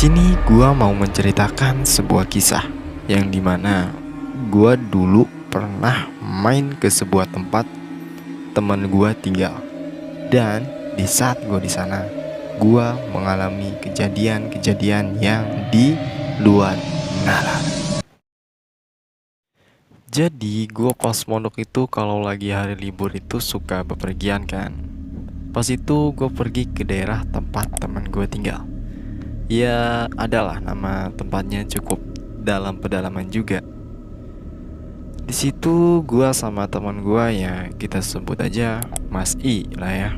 sini gua mau menceritakan sebuah kisah yang dimana gua dulu pernah main ke sebuah tempat teman gua tinggal. Dan di saat gua di sana, gua mengalami kejadian-kejadian yang di luar nalar. Jadi gua pas mondok itu kalau lagi hari libur itu suka bepergian kan. Pas itu gue pergi ke daerah tempat teman gue tinggal. Ya adalah nama tempatnya cukup dalam pedalaman juga. Di situ gue sama teman gue ya kita sebut aja Mas I lah ya.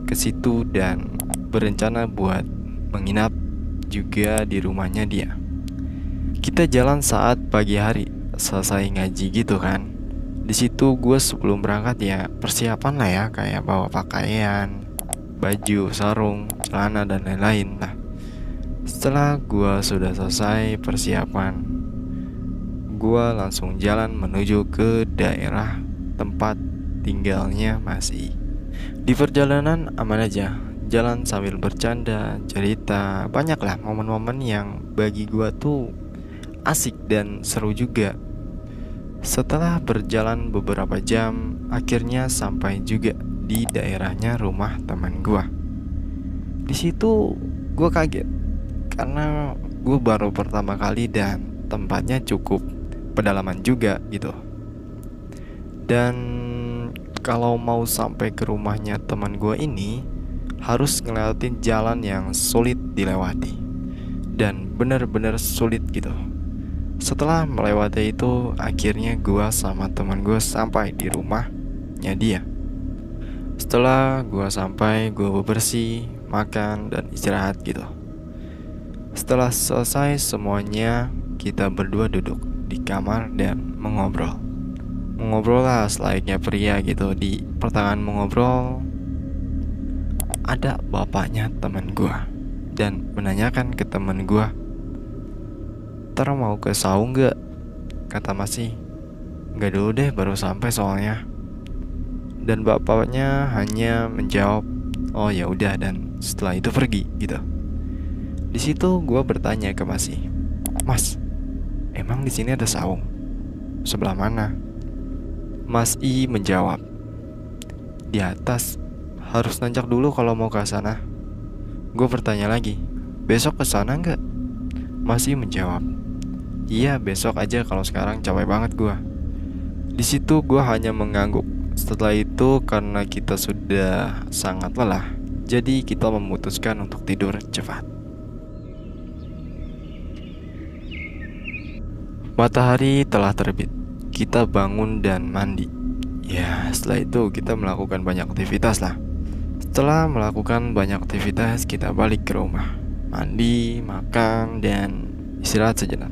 Ke situ dan berencana buat menginap juga di rumahnya dia. Kita jalan saat pagi hari selesai ngaji gitu kan. Di situ gue sebelum berangkat ya persiapan lah ya kayak bawa pakaian, baju, sarung, celana dan lain-lain. Nah, setelah gue sudah selesai persiapan, gue langsung jalan menuju ke daerah tempat tinggalnya Mas I. Di perjalanan aman aja, jalan sambil bercanda, cerita, banyak lah momen-momen yang bagi gue tuh asik dan seru juga. Setelah berjalan beberapa jam, akhirnya sampai juga di daerahnya rumah teman gua. Di situ gua kaget karena gua baru pertama kali dan tempatnya cukup pedalaman juga gitu. Dan kalau mau sampai ke rumahnya teman gua ini harus ngelewatin jalan yang sulit dilewati dan benar-benar sulit gitu. Setelah melewati itu, akhirnya gua sama teman gua sampai di rumahnya dia. Setelah gua sampai, gua bebersih, makan, dan istirahat gitu. Setelah selesai semuanya, kita berdua duduk di kamar dan mengobrol. Mengobrol lah selayaknya pria gitu. Di pertengahan mengobrol, ada bapaknya teman gua dan menanyakan ke teman gua, "Ntar mau ke saung gak?" Kata Masih. "Gak dulu deh, baru sampai soalnya." Dan bapaknya hanya menjawab, "Oh ya udah," dan setelah itu pergi gitu. Di situ gue bertanya ke Masih, "Mas, emang di sini ada saung? Sebelah mana?" Mas I menjawab, "Di atas, harus nanjak dulu kalau mau ke sana." Gue bertanya lagi, "Besok ke sana gak?" Mas I menjawab, "Iya, besok aja, kalau sekarang capek banget gua." Di situ gua hanya mengangguk. Setelah itu karena kita sudah sangat lelah, jadi kita memutuskan untuk tidur cepat. Matahari telah terbit. Kita bangun dan mandi. Ya, setelah itu kita melakukan banyak aktivitas lah. Setelah melakukan banyak aktivitas, kita balik ke rumah. Mandi, makan, dan istirahat sejenak.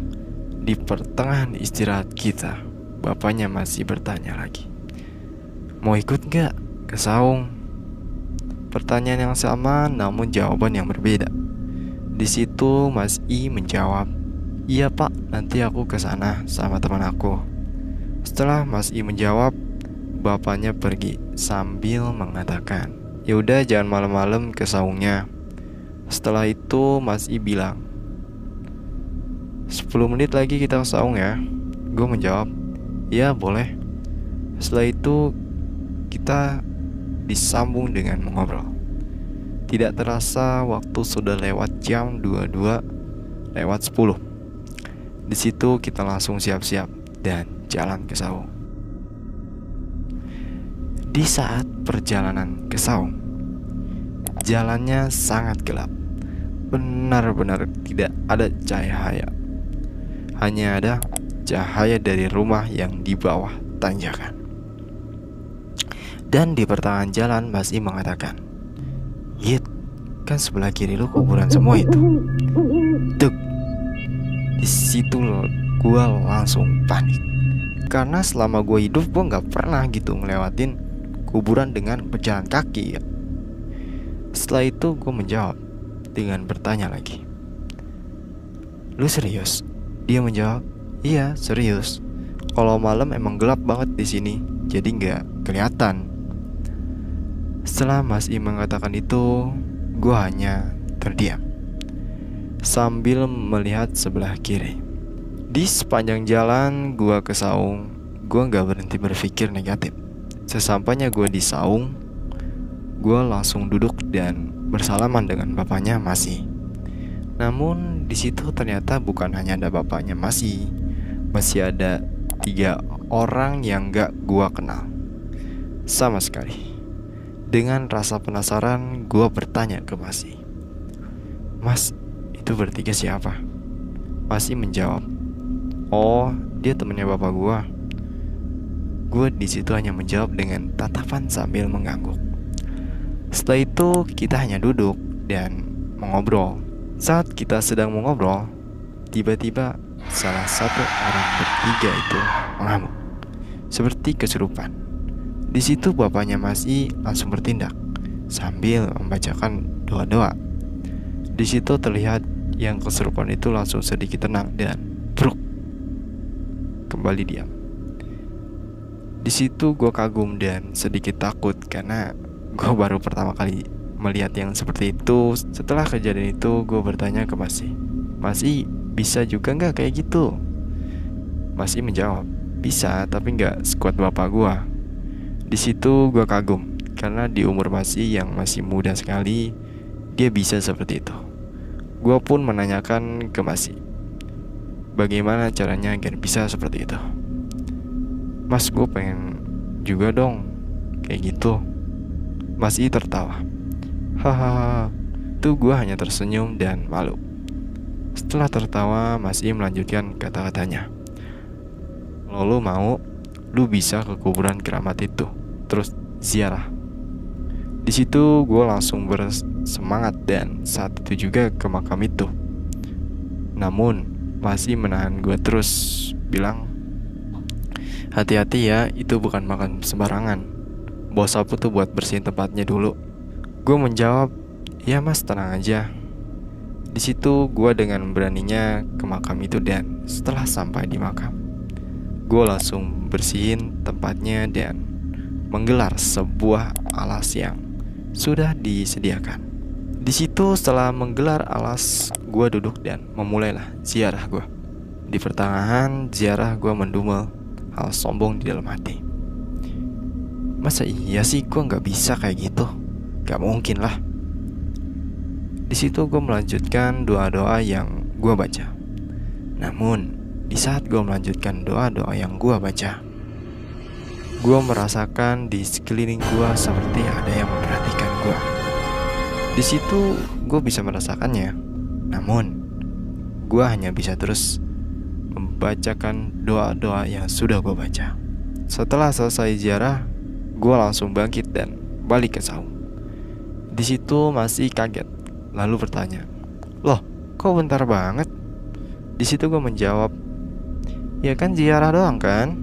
Di pertengahan istirahat kita, bapaknya masih bertanya lagi, "Mau ikut gak ke saung?" Pertanyaan yang sama namun jawaban yang berbeda. Di situ Mas I menjawab, "Iya pak, nanti aku ke sana sama teman aku." Setelah Mas I menjawab, bapaknya pergi sambil mengatakan, "Ya udah, jangan malam-malam ke saungnya." Setelah itu Mas I bilang, "10 menit lagi kita ke saung ya." Gue menjawab, "Ya boleh." Setelah itu kita disambung dengan mengobrol. Tidak terasa waktu sudah lewat jam 22 lewat 10. Di situ kita langsung siap-siap dan jalan ke saung. Di saat perjalanan ke saung, jalannya sangat gelap. Benar-benar tidak ada cahaya. Hanya ada cahaya dari rumah yang di bawah tanjakan. Dan di pertengahan jalan Mas I mengatakan, "Yit, kan sebelah kiri lu kuburan semua itu." Duk. Di situ gue langsung panik. Karena selama gue hidup gue gak pernah gitu ngelewatin kuburan dengan berjalan kaki ya. Setelah itu gue menjawab dengan bertanya lagi, "Lu serius?" Dia menjawab, "Iya, serius. Kalau malam emang gelap banget di sini, jadi nggak kelihatan." Setelah Mas I mengatakan itu, gue hanya terdiam. sambil melihat sebelah kiri. Di sepanjang jalan gua ke saung, gua gak berhenti berpikir negatif. Sesampainya gua di saung, gua langsung duduk dan bersalaman dengan bapaknya Masih. Namun di situ ternyata bukan hanya ada bapaknya Masih ada 3 orang yang gak gua kenal sama sekali. Dengan rasa penasaran, gua bertanya ke Masih, "Mas, itu bertiga siapa?" Masih menjawab, "Oh, dia temannya bapak gua." Gue di situ hanya menjawab dengan tatapan sambil mengangguk. Setelah itu kita hanya duduk dan mengobrol. Saat kita sedang mengobrol, tiba-tiba salah satu orang bertiga itu mengamuk seperti kesurupan. Di situ bapaknya Masih langsung bertindak sambil membacakan doa-doa. Di situ terlihat yang kesurupan itu langsung sedikit tenang dan bruk kembali diam. Di situ gue kagum dan sedikit takut karena gue baru pertama kali melihat yang seperti itu. Setelah kejadian itu gue bertanya ke Masih, "Masih bisa juga nggak kayak gitu?" Masih menjawab, "Bisa, tapi nggak sekuat bapak gue." Di situ gue kagum karena di umur Masih yang masih muda sekali, dia bisa seperti itu. Gue pun menanyakan ke Masih, bagaimana caranya agar bisa seperti itu. "Mas, gue pengen juga dong kayak gitu." Masih tertawa. Hahaha. Tuh gue hanya tersenyum dan malu. Setelah tertawa, Masih melanjutkan kata-katanya, "Kalau lu mau, lu bisa ke kuburan keramat itu, terus ziarah." Di situ gue langsung bersemangat dan saat itu juga ke makam itu. Namun Masih menahan gue terus bilang, "Hati-hati ya, itu bukan makan sembarangan. Bawa sapu tuh buat bersihin tempatnya dulu." Gue menjawab, "Ya mas, tenang aja." Di situ gue dengan beraninya ke makam itu dan setelah sampai di makam, gue langsung bersihin tempatnya dan menggelar sebuah alas yang sudah disediakan. Di situ setelah menggelar alas, gue duduk dan memulailah ziarah gue. Di pertengahan ziarah gue mendumel hal sombong di dalam hati. Masa iya sih gue gak bisa kayak gitu? Gak mungkin lah. Di situ gue melanjutkan doa-doa yang gue baca. Namun di saat gue melanjutkan doa-doa yang gue baca, gue merasakan di sekeliling gue seperti ada yang memperhatikan gue. Di situ gue bisa merasakannya. Namun gue hanya bisa terus membacakan doa-doa yang sudah gue baca. Setelah selesai ziarah, gue langsung bangkit dan balik ke saung. Di situ Masih kaget, lalu bertanya, "Loh, kok bentar banget?" Di situ gue menjawab, "Ya kan ziarah doang kan?"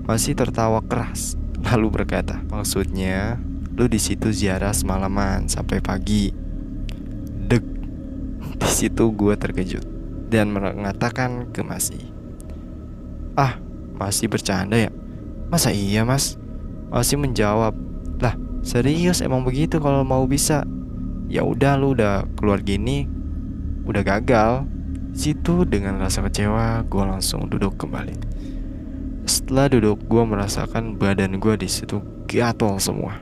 Masih tertawa keras, lalu berkata, "Maksudnya lu di situ ziarah semalaman sampai pagi." Deg. Di situ gue terkejut dan mengatakan ke Masih, "Ah, Masih bercanda ya? Masa iya mas?" Masih menjawab, "Lah, serius emang begitu kalau mau bisa. Ya udah, lu udah keluar gini, udah gagal." Situ dengan rasa kecewa, gue langsung duduk kembali. Setelah duduk, gue merasakan badan gue di situ gatal semua.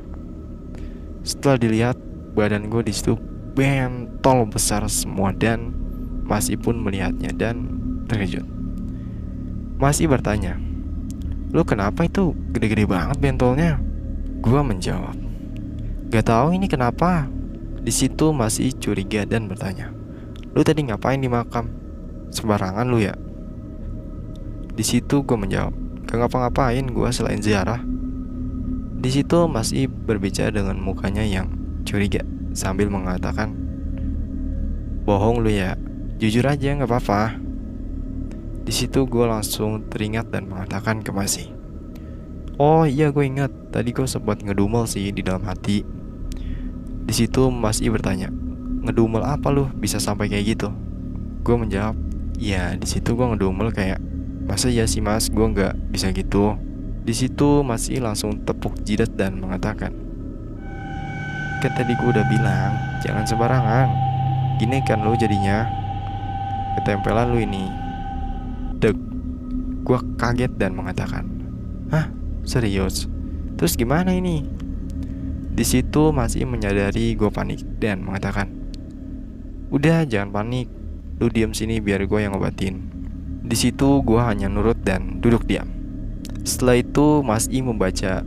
Setelah dilihat, badan gue di situ bentol besar semua dan Masih pun melihatnya dan terkejut. Masih bertanya, "Lu kenapa itu gede-gede banget bentolnya?" Gue menjawab, "Gak tahu ini kenapa." Di situ Masih curiga dan bertanya, "Lu tadi ngapain di makam? Sembarangan lu ya?" Di situ gue menjawab, "Gak ngapa-ngapain gue selain ziarah." Di situ Masih berbicara dengan mukanya yang curiga sambil mengatakan, "Bohong lu ya, jujur aja gak apa-apa." Di situ gue langsung teringat dan mengatakan ke Masih, "Oh iya, gue ingat tadi gue sempat ngedumel sih di dalam hati." Di situ Masih bertanya, "Ngedumel apa lu bisa sampai kayak gitu?" Gue menjawab, "Ya di situ gue ngedumel kayak, masa ya sih mas, gue nggak bisa gitu." Di situ Masih langsung tepuk jidat dan mengatakan, "Kan tadi gue udah bilang jangan sembarangan. Gini kan lo jadinya." ketempelan lu ini. Dek, gue kaget dan mengatakan, hah, serius? Terus gimana ini? Di situ masih menyadari gue panik dan mengatakan, udah jangan panik, lu diam sini biar gue yang ngobatin. Di situ gue hanya nurut dan duduk diam. Setelah itu Mas I membaca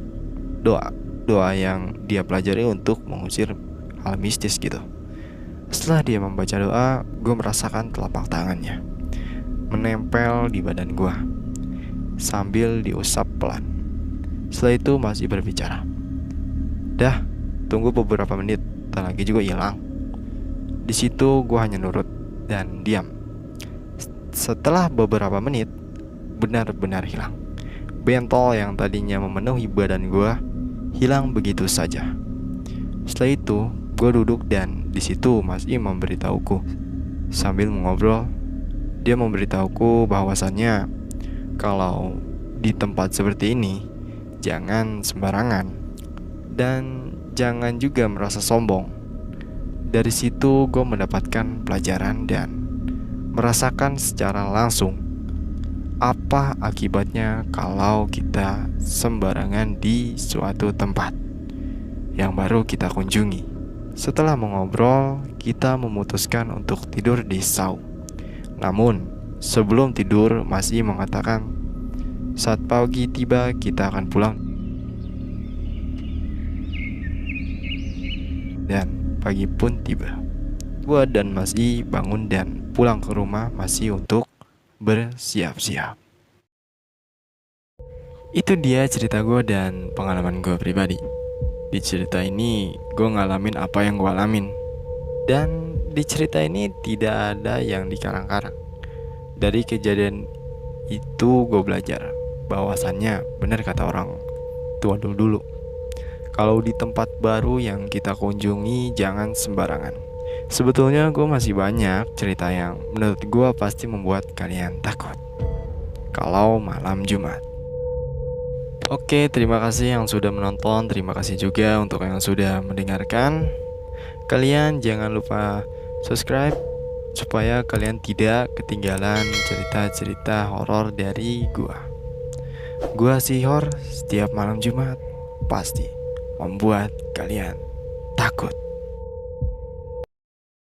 doa yang dia pelajari untuk mengusir hal mistis gitu. Setelah dia membaca doa, gue merasakan telapak tangannya menempel di badan gue sambil diusap pelan. Setelah itu Mas I berbicara, dah, tunggu beberapa menit, tak lagi juga hilang. Di situ gue hanya nurut dan diam. Setelah beberapa menit, benar-benar hilang. Bentol yang tadinya memenuhi badan gue hilang begitu saja. Setelah itu, gue duduk dan di situ Mas I memberitahuku sambil mengobrol. Dia memberitahuku bahwasannya kalau di tempat seperti ini jangan sembarangan dan jangan juga merasa sombong. Dari situ gue mendapatkan pelajaran dan merasakan secara langsung apa akibatnya kalau kita sembarangan di suatu tempat yang baru kita kunjungi. Setelah mengobrol, kita memutuskan untuk tidur di saung. Namun, sebelum tidur Mas I mengatakan, saat pagi tiba kita akan pulang. Dan pagi pun tiba. Gua dan Mas I bangun dan pulang ke rumah Mas I untuk bersiap-siap. Itu dia cerita gue dan pengalaman gue pribadi. Di cerita ini gue ngalamin apa yang gue alamin. Dan di cerita ini tidak ada yang dikarang-karang. Dari kejadian itu gue belajar bahwasannya benar kata orang tua dulu. Kalau di tempat baru yang kita kunjungi jangan sembarangan. Sebetulnya gue masih banyak cerita yang menurut gue pasti membuat kalian takut kalau malam Jumat. Oke, terima kasih yang sudah menonton. Terima kasih juga untuk yang sudah mendengarkan. Kalian jangan lupa subscribe supaya kalian tidak ketinggalan cerita-cerita horor dari gua. Gua Sihor, setiap malam Jumat pasti membuat kalian takut.